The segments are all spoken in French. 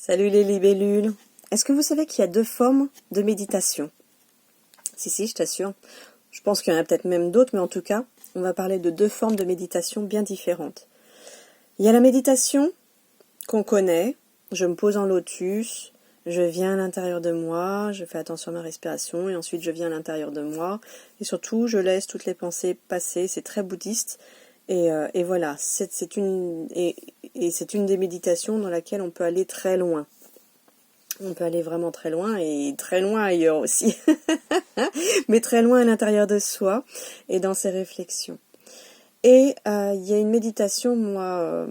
Salut les libellules. Est-ce que vous savez qu'il y a deux formes de méditation? Si, je t'assure. Je pense qu'il y en a peut-être même d'autres, mais en tout cas, on va parler de deux formes de méditation bien différentes. Il y a la méditation qu'on connaît. Je me pose en lotus, je viens à l'intérieur de moi, je fais attention à ma respiration, et ensuite je viens à l'intérieur de moi. Et surtout, je laisse toutes les pensées passer. C'est très bouddhiste. Et voilà, c'est une des méditations dans laquelle on peut aller très loin. On peut aller vraiment très loin et très loin ailleurs aussi. Mais très loin à l'intérieur de soi et dans ses réflexions. Et il y a une méditation, moi,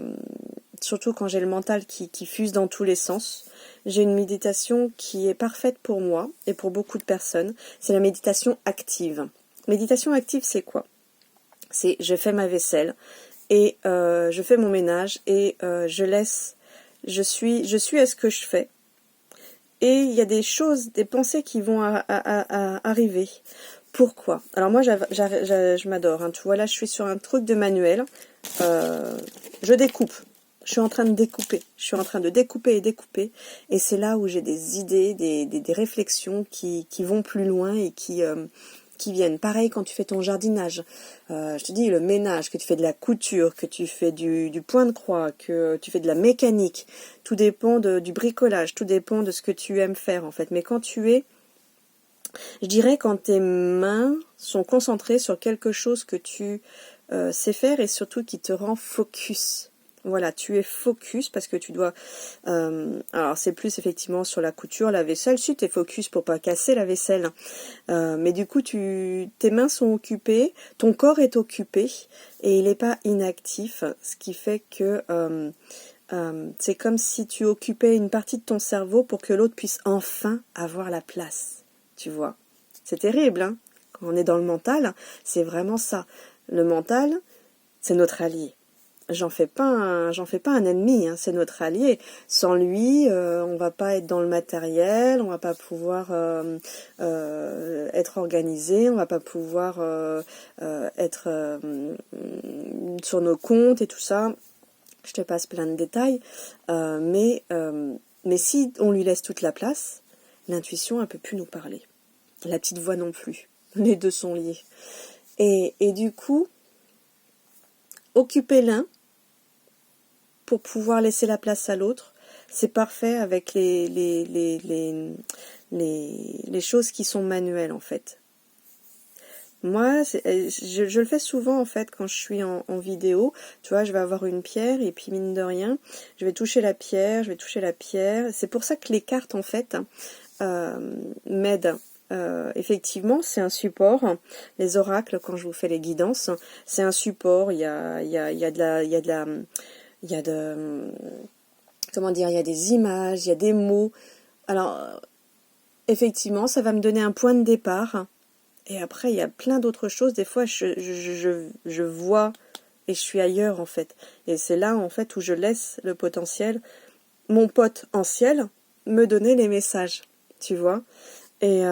surtout quand j'ai le mental qui fuse dans tous les sens, j'ai une méditation qui est parfaite pour moi et pour beaucoup de personnes. C'est la méditation active. Méditation active, c'est quoi? C'est je fais ma vaisselle et je fais mon ménage et je suis à ce que je fais. Et il y a des choses, des pensées qui vont arriver. Pourquoi? Alors moi, je m'adore. Hein. Tu vois, là, je suis sur un truc de manuel. Je découpe. Je suis en train de découper. Je suis en train de découper et découper. Et c'est là où j'ai des idées, des réflexions qui vont plus loin et qui viennent. Pareil quand tu fais ton jardinage. Je te dis, le ménage, que tu fais de la couture, que tu fais du point de croix, que tu fais de la mécanique. Tout dépend du bricolage, tout dépend de ce que tu aimes faire en fait. Mais quand je dirais quand tes mains sont concentrées sur quelque chose que tu sais faire et surtout qui te rend focus. Voilà, tu es focus parce que tu dois... alors c'est plus effectivement sur la couture, la vaisselle, si tu es focus pour pas casser la vaisselle. Mais du coup, tes mains sont occupées, ton corps est occupé et il n'est pas inactif, ce qui fait que c'est comme si tu occupais une partie de ton cerveau pour que l'autre puisse enfin avoir la place. Tu vois, c'est terrible, hein. Quand on est dans le mental, c'est vraiment ça. Le mental, c'est notre allié. J'en fais pas un ennemi, hein, c'est notre allié. Sans lui, on va pas être dans le matériel, on va pas pouvoir être organisé, on va pas pouvoir être sur nos comptes et tout ça. Je te passe plein de détails, mais si on lui laisse toute la place, l'intuition, elle peut plus nous parler. La petite voix non plus. Les deux sont liés. Et du coup, occuper l'un pour pouvoir laisser la place à l'autre, c'est parfait avec les choses qui sont manuelles en fait. Moi, je le fais souvent en fait quand je suis en vidéo. Tu vois, je vais avoir une pierre et puis mine de rien, je vais toucher la pierre, C'est pour ça que les cartes en fait m'aident. Effectivement, c'est un support. Les oracles, quand je vous fais les guidances, c'est un support. Il y a comment dire, il y a des images, il y a des mots. Alors, effectivement, ça va me donner un point de départ. Et après, il y a plein d'autres choses. Des fois, je vois et je suis ailleurs, en fait. Et c'est là, en fait, où je laisse le potentiel, mon pote en ciel, me donner les messages. Tu vois? Et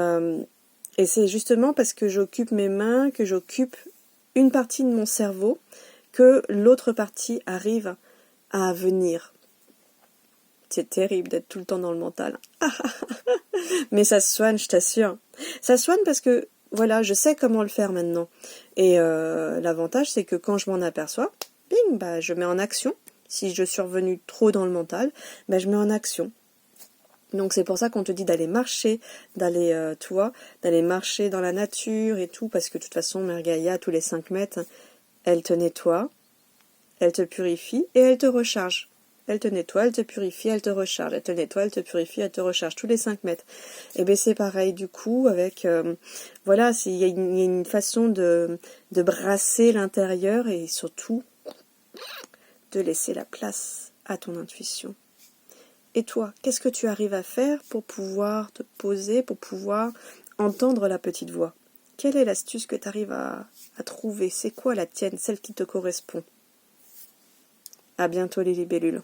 c'est justement parce que j'occupe mes mains, que j'occupe une partie de mon cerveau, que l'autre partie arrive à venir. C'est terrible d'être tout le temps dans le mental. Mais ça se soigne, je t'assure. Ça se soigne parce que, voilà, je sais comment le faire maintenant. Et l'avantage, c'est que quand je m'en aperçois, bing, bah, je mets en action. Si je suis revenue trop dans le mental, bah, je mets en action. Donc c'est pour ça qu'on te dit d'aller marcher, d'aller marcher dans la nature et tout, parce que de toute façon, Mère Gaïa, tous les 5 mètres, elle te nettoie, elle te purifie et elle te recharge. Elle te nettoie, elle te purifie, elle te recharge. Elle te nettoie, elle te purifie, elle te recharge. Tous les 5 mètres. Et bien c'est pareil du coup avec... voilà, il y a une façon de brasser l'intérieur et surtout de laisser la place à ton intuition. Et toi, qu'est-ce que tu arrives à faire pour pouvoir te poser, pour pouvoir entendre la petite voix? Quelle est l'astuce que tu arrives à trouver? C'est quoi la tienne, celle qui te correspond? À bientôt les libellules.